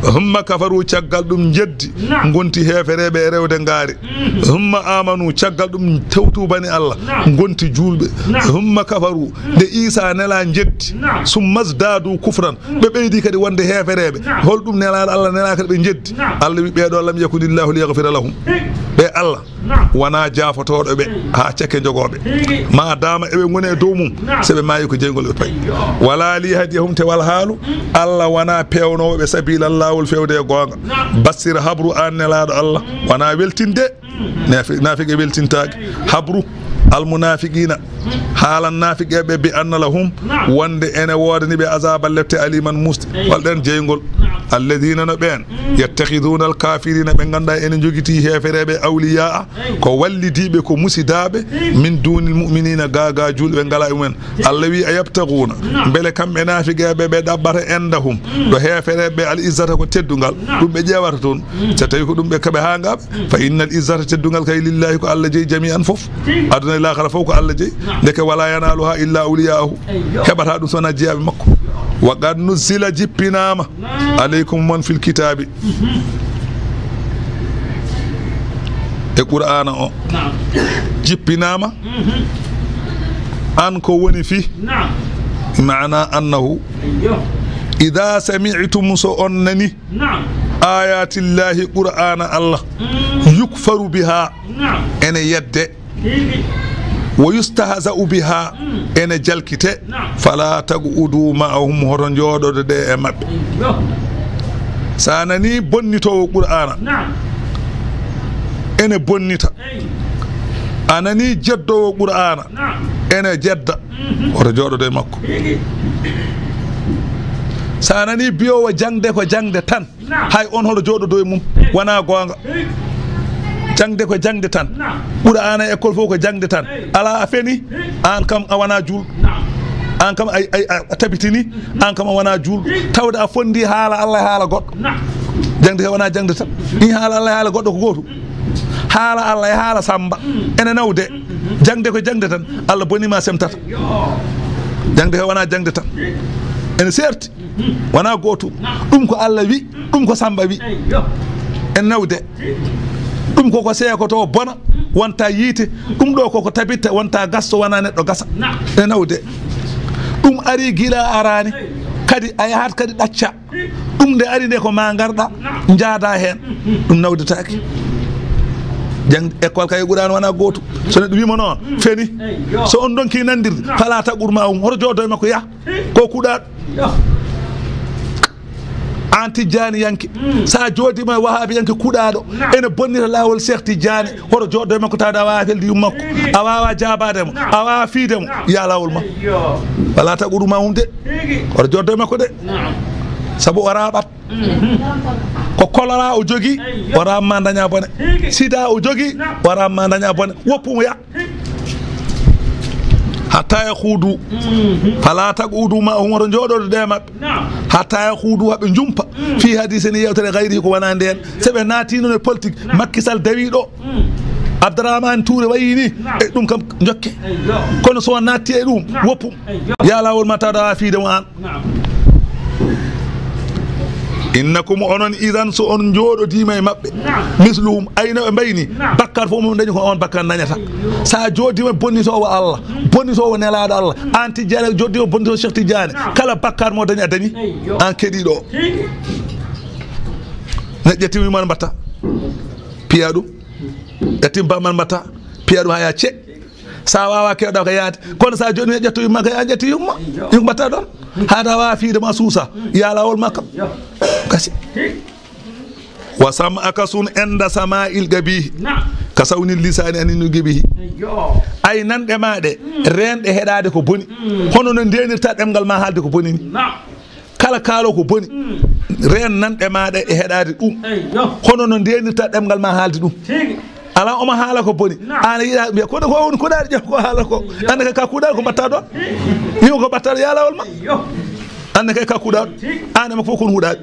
humma kafaru caggal ɗum jeddi gonti hefereɓe e rewde ngaari humma amanu caggal ɗum tewtubani Allah gonti julɓe humma kafaru nde Isa nela jeddi summa zdadu kufran ɓe ɓeydi kadi wonde hefereɓe holɗum nelaɗo Allah nela kadi ɓe jeddi Allah wi ɓeɗo lam yakunillahu liyaghfira lahum ɓe Allah wona jaafotoɗo ɓe ha cakke jogoɓe ma dama eɓe goni e dow mum seɓe maayi ko jeygol ɓe payi wala li hadiyahum te wal haalu Allah wona pewnowoɓe sabila lawol fewde e gonga bassir habru an nelaɗo Allah wona weltinde nafigue weltintake habru المنافقين حال النافق بأن لهم وند أنا وارني بعذاب التي أليما مست والدن جينغول الذين نبين يتخذون الكافرين من غندا ان جوغيتي هفرebe أولياء كو والدي بكو مسدابه من دون المؤمنين غاغا جول be ngala men Allah wi ayabtaguna bele kam منافق be dabbata endahum do heferebe al izzata ko teddungal dum be jewata ton so tawi ko dum be kabe hangab fa innal izzata teddungal kay lillahi ko Allah jeyi jami'an fof aduna la khara fof ko Allah jeyi deke wala yanaluha illa awliya'uhu hebata dum sona jiyabe makko wa qad nuzila jippinama alaykum man fil kitabi e qur'ana o jippinama an ko woni fi معنى أنه إذا سمعتم سؤنني آيات الله قرآن الله يكفر بها أن يد ويستهزأ بها أن جلكت فلا تقعدوا معهم هرنجود دي أمب سانني بنيتو قرآن أنا بنيتا أنني جدو قرآن أنا جد ورجور دي مكو سانني بيو وجانده كو جانده تان هاي اون هو جودو دوي موم وانا غونغا جانده كو جانده تان قرآن école fo ko jangde tan ala afeni an kam awana jul an kam ay tabitini an kam wana jul tawde a fondi haala Allah haala goddo jangde wana jangde tan ni haala Allah haala goddo ko goto haala Allah e haala samba ene nawde jangde ko jangde tan Allah bonima semtata jangde ko wana jangde tan ene certi wana goto dum ko Allah wi dum ko samba wi en nawde dum ko seeko to bona wonta yite dum do ko tabitta wonta gasso wana neddo gasa en nawde dum ari gila arani kadi ay hat kadi dacca dum de ari de ko ma garda njaada hen dum nawdetaaki jang école kay Qur'an wana goto so ne wimo non feni so on donki nandir fala ta gurma hor jodo mako ya ko kuda anti jani yanki sa jodi ma wahabi yanki kudado ene bonnita lawol Cheikh Tidiane hor jodo mako tada wa feldi makko awawa jabade mo awawa fiide mo ya lawol ma fala ta gurma de hor jodo mako de sabu wara bat ko kolora o jogi wara mandanya bone sida o jogi wara mandanya bone woppum ya hatta yakhudu fala taqudu ma hum jodo de mabbe hatta yakhudu habe jumpa fi hadithini yawtere ghairi ko wana den sebe natino ne politique Macky Sall dawi do Abdourahmane Touré wayini e dum kam jokke kono so natti e dum woppum ya lawol mata da fi de mo an innakum onon idan so on jodo dima e mabbe misluhum ayna bayni bakkar fo mum dañi ko on bakkar nañata sa jodi ma bonito wa Allah bonito wa nelado Allah anti jare jodi o bonito Cheikh Tidiane kala bakkar mo dañi adani an kedi do ne jettimi man batta piyadu etim ba man batta piyadu ha ya ce sa wawa kewda ko yaade kono sa joni jetto makka ya jetti yumma yum batta don hada wa fi de masusa ya lawol makka kasi wasam akasun enda sama'il gabi kasawni lisani aninu gabi ay nande maade rende hedade ko boni hono no denirta demgal ma halde ko boni kala kalo ko boni ren nande maade e hedade dum hono no denirta demgal ma halde dum ala o ma hala ko boni ana yida be ko won ko dal ko hala ko ande ka kudal ko batta do yo ko batta ya lawol ma ande ka kudal ana ma fokon hudal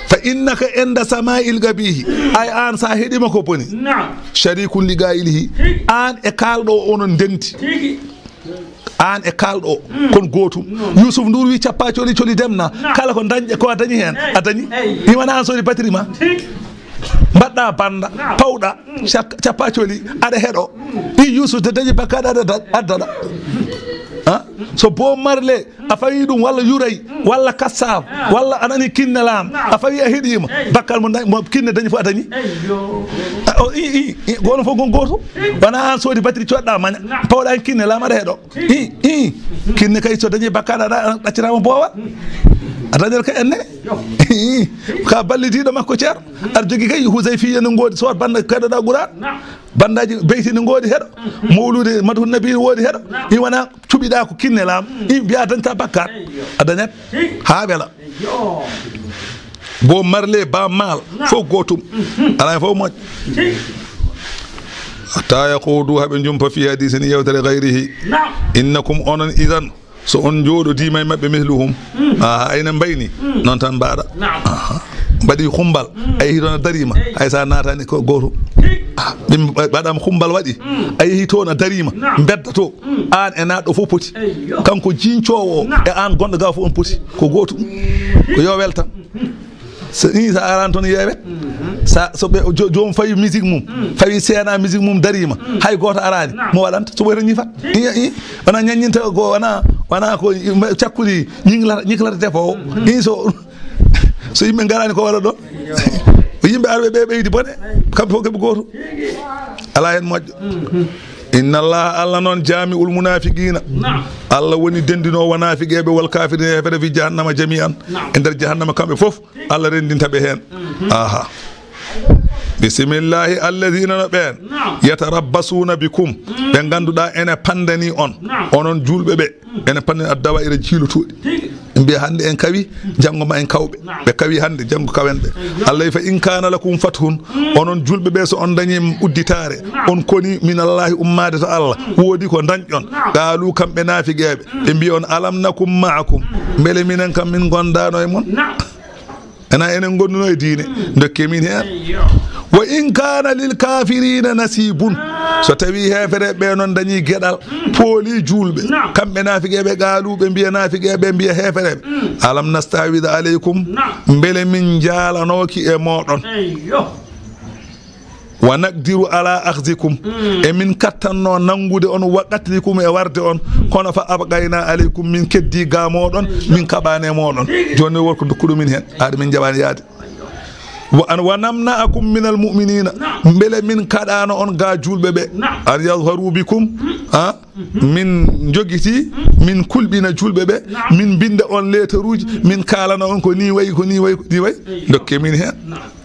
fa innaka inda sama'il gabihi ay an sa hedima ko boni sharikun li gailihi an e kaldo onon denti an e kaldo kon gotum Yusuf Ndour wi capacoli coli demna kala ko dañje ko dañi hen adani ni wana an sodi batterie ma badda banda pawda capacoli ada hedo i Yusuf de dañi bakada adada ha so bo marle afayi dum walla yuray walla kassab walla anani kinnalam afayi hedima bakkal mo kinne dañi fo adani o gono fo gon goto wana an sodi batterie codda maña pawda en kinnalam ada hedo kinne kay so dañi bakkada daccirama bowa adadel ka enne ka ballitido makko cer ar jogi kay Huzayfi en ngodi so banda kada da Qur'an bandaji beyti ne ngodi hedo mawlude madu nabi wodi hedo i wana tubida ko kinnelam i biya danta bakkar adanet ha bela bo marle ba mal fo gotum ala fo mo hatta yaqudu haben jumpa fi hadithin yawtari ghayrihi innakum onon idan so on jodo dimay mabbe mehluhum ayna bayni non tan baada badi khumbal ay hitona darima ay sa natani ko goto bim badam khumbal wadi ay hitona darima bedda to an e naddo fo poti kanko jincowo e an gondo ga fo on poti ko goto ko yo welta so ni sa aran ton yewet sa so be jom fayi musique mum fayi sena musique mum darima hay goto arani mo wadanta so boyta ñifat wana ñanyinta go wana ko ciakkuli ñiklata defo ni so yimbe garani ko wala do yimbe arbe be beydi bone kambe fo kebe goto ala hen mojjo inna allah alla non jami'ul munafiqina alla woni dendino wanafiqebe wal kafirina fere fi jahannama jami'an ender jahannama kambe fof alla rendinta be hen aha bismillahi alladhina ben yatarabbasuna bikum be ganduda ene pandani on onon julbe be ene pandani addawa ire jilutudi mbi hande en kawi jango ma en kawbe be kawi hande jango kawende allah fa in kana lakum fathun onon julbe be so on dañi udditare on koni min allah ummade to allah wodi ko dañjon galu kambe nafiqebe be mbi on alam nakum ma'akum bele minen kam min gondano e mon ana enen gonduno e diine dokke min hen wa in kana lil kafirina nasibun so tawi hefere be non dañi gedal poli julbe kambe nafiqebe galube biya nafiqebe biya hefere alam nastawid alaykum bele min jalanoki e modon wa naqdiru ala akhzikum e min kattanno nangude on waqatlikum e warde on kono fa abqayna alaykum min keddi ga modon min kabane modon joni worko dukkudo min hen aade min jabani yaade wa namna'akum minal mu'minina mbele min kadano on ga julbe be ar yazharu bikum min jogiti min kulbina julbe be min binde on letteruji min kalana on ko ni way dokke min hen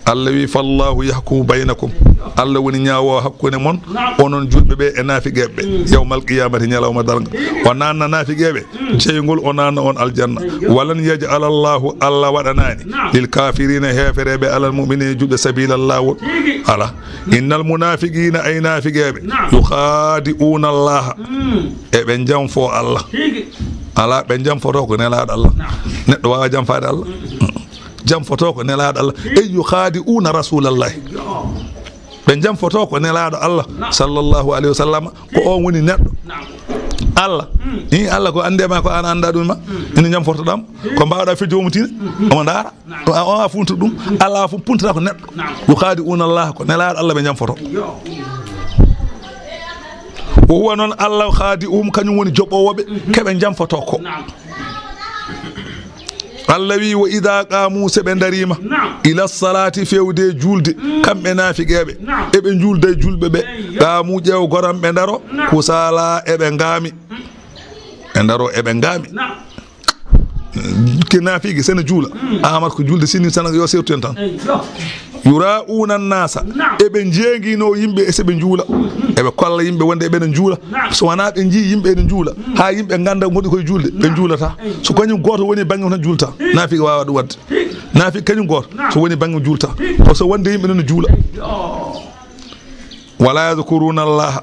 Allah wi fallahu yahkumu baynakum Allah woni nyaawo hakkune mon onon julbe be e nafiqebe yawmal qiyamati nyalawma darga onana nafiqebe ceygol onana on aljanna walan yaj'al Allahu alla wadanani lil kafirina heferebe alal mu'minina julbe sabilallahu ala innal munafiqina ay nafiqebe yukhadi'una Allah e be jamfo Allah ala be jamfo ko nelaado Allah neddo wa jamfaade Allah jam foto ko nelaado Allah e yukhadi'una rasulullahi ben jam foto ko nelaado Allah sallallahu alaihi wasallam ko on woni neddo Allah ni Allah ko andema ko an anda dum ma ni jam foto dam ko baawda fi jomutine o ndara o funtu dum Allah fu puntata ko neddo yukhadi'una Allah ko nelaado Allah be jam foto o huwa non Allah khadi'um kanyum woni jobowobe kebe jam foto ko Allah wi wa idha qamu sebe darima ila salati fewde julde kambe nafiqebe ebe julde julbe be qamu jew goram be daro kusala ebe ngami ndaro ebe ngami ke nafiqi sene jula amat ko julde sini sana yo sewten tan yura'una an-nasa ebe jengino yimbe sebe jula ebe kolla yimbe wonde ebe jula so wana be ji yimbe ne jula ha yimbe ganda ngodi koy julde be julata so kanyum goto woni bangum tan julta nafi wawa du wadde nafi kanyum goto so woni bangum julta to so wonde yimbe ne jula wala yadhkuruna Allah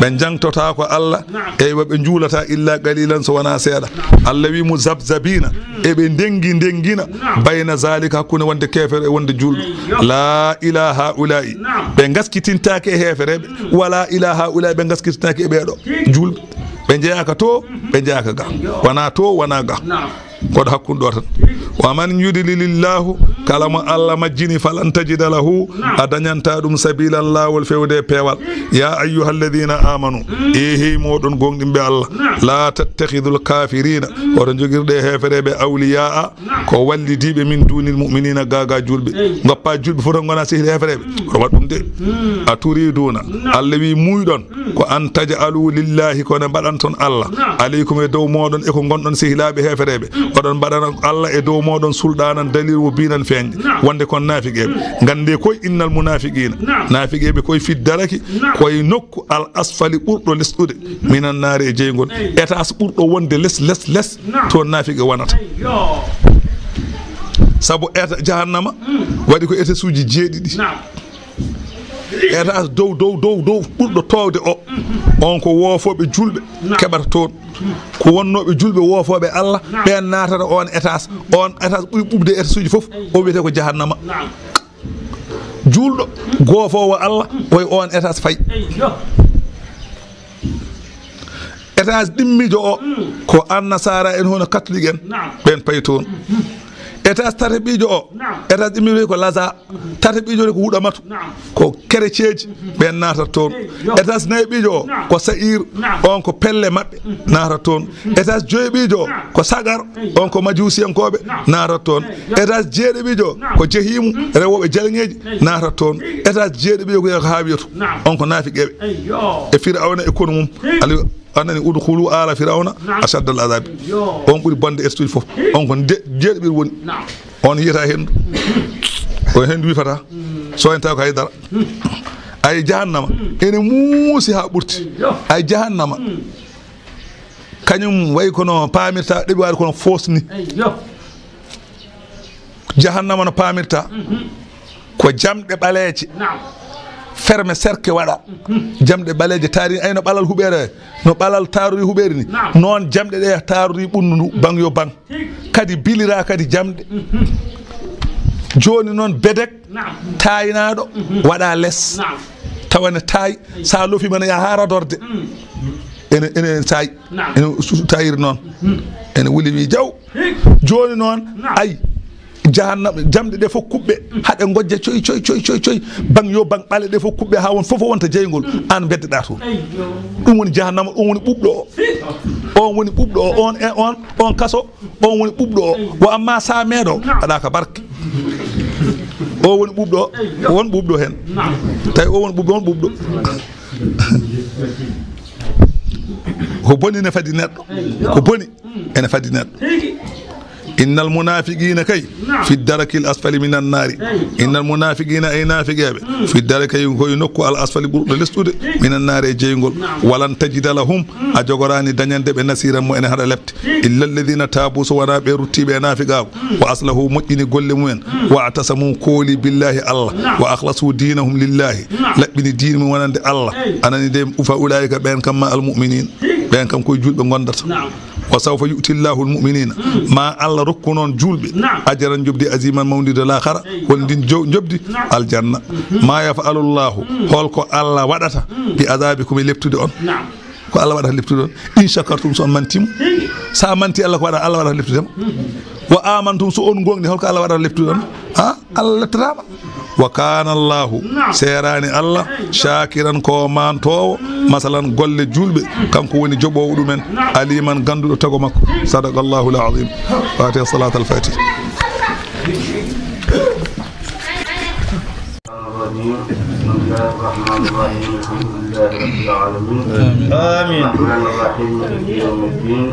ben jangtota ko Allah e be julata illa qalilan so wana seeda Allah wi muzabzabina e be dengina bayna zalika kuna wonde kefere wonde julbe la ilaha ulai be gaskitintake hefere wala ilaha ulai be gaskitintake be do julbe be jeaka to be jeaka ga wana to wana ga kodo hakkundo tan wa man yudlilillahu kalama Allah majjini falan tajida lahu adanyanta dum sabilan lawol fewde pewal ya ayyuhalladhina amanu ehi modon gongdimbe Allah la tattakhidul kafirina odo jogirde heferebe awliya ko wallidibe min dunil mu'minina gaga julbe ngoppa julbe foto ngona sehil heferebe ko wadum de aturiduna allawi muydon ko an taj'alu lillahi ko ne badanton Allah alaykum e dow modon e ko gondon sehilabe heferebe odon badana Allah e dow modon suldanan dalil wo binan fe feeñde wonde kon naafiqeɓe gande koye innal munafiqina naafiqeɓe koye fi daraki koye nokku al asfali ɓurɗo lesɗude minan naari e jeygol étage ɓurɗo wonde less toon naafiqe wonata sabu eta jahannama waɗi ko étage uji jeeɗiɗi étage dow ɓurɗo towde o on ko woofoɓe julɓe keɓata toon ko wonnoɓe julɓe woofoɓe Allah ɓen natata on étage ɓuri ɓubde étage uji foof o wiyete ko jahannama julɗo goofowo Allah oye on étage fayi étage ɗimmijo o ko annasara en hono catholique en ɓen payi toon étage tata ɓiijo o étage ɗimmijo ko laza tata ɓiijo ko wuɗamatu ko kerecieji ɓen natata toon étage nayyi ɓiijo o ko saïr on ko pelle mabɓe natata toon étage joyi ɓiijo o ko sagar on ko majusiyankoɓe natata toon étage jeeɗi ɓiijo o ko jehimu rewoɓe jalŋeji natata toon étage jeeɗi ɓiijo ko haawiyoto on ko naafiqeɓe e firawna e kono mum ali annani udkhulu ala firawna ashadda al azab on ɓuri bonde étage uji foof on ko jeeɗi ɓiɗo woni on yiyata hendu o hendu wifata so en taw ko haydara ay jahannama ene muusi ha ɓurti ay jahannama kañum wayi kono paamirta ɗeɓi waɗi kono fosni jahannama no paamirta ko jamɗe ɓaleeje ferme cerke waɗa jamɗe ɓaleeje taari ayno ɓalal huɓere no ɓalal taarori huɓeri ni noon jamɗe ɗe taarori ɓunnu bang yo bang kadi bilira kadi jamɗe joni noon bedek tayinaɗo waɗa less tawane tayi sa lofimana ya ha radorde ene tayi ene tayiri noon ene wuli wi jaw joni noon ayi jahannama jamɗe ɗe fof kuɓɓe haɗe gojja coy bang yo bang ɓale ɗe fof kuɓɓe ha won fofo wonta jeygol an beddeɗa toon ɗum woni jahannama ɗum woni ɓuɓɗo o on woni ɓuɓɗo o on kaso on woni ɓuɓɗo o wo amma sa meeɗo aɗa ka barke o woni ɓuɓɗo o won ɓuɓɗo hen tawi o woni ɓuɓɗo on ɓuɓɗo ko boni ne fadi neɗɗo ko boni ene fadi neɗɗo إن المنافقين كي في الدرك الأسفل من النار إن المنافقين أي نافقين في الدرك ينكو الأسفل للستود من النار جينغول ولن تجد لهم أجغراني دنيان دب نسيرا مؤن هذا لبت إلا الذين تابوا سوانا بيروتي بنافقا وأصله مؤمن قل مؤمن واعتصموا قولي بالله الله وأخلصوا دينهم لله لبني دين من ونند الله أنا ندم فأولئك بين كما المؤمنين بين كم كوي جول بغندرت وسوف يؤتي الله المؤمنين ما الله ركنون جولبي أجرا جبدي أزيما مولد الآخرة ولدين جبدي الجنة ما يفعل الله هولكو الله ودتا بأذابكم لبتدي أون ko Allah waɗata liftude on in shakartum so on mantima sa manti Allah ko waɗa Allah waɗata liftude wa amantum so on gonɗi holko Allah waɗata liftude on ha Allah lettatama wa kana Allahu serani Allah shakiran ko mantowo masalan golle julɓe kanko woni joɓowo ɗumen aliman ganduɗo tago makko sadaqallahu al-azim fatiha salat al-fatih بسم الله الرحمن الرحيم الحمد لله رب العالمين آمين الرحمن الرحيم مالك يوم الدين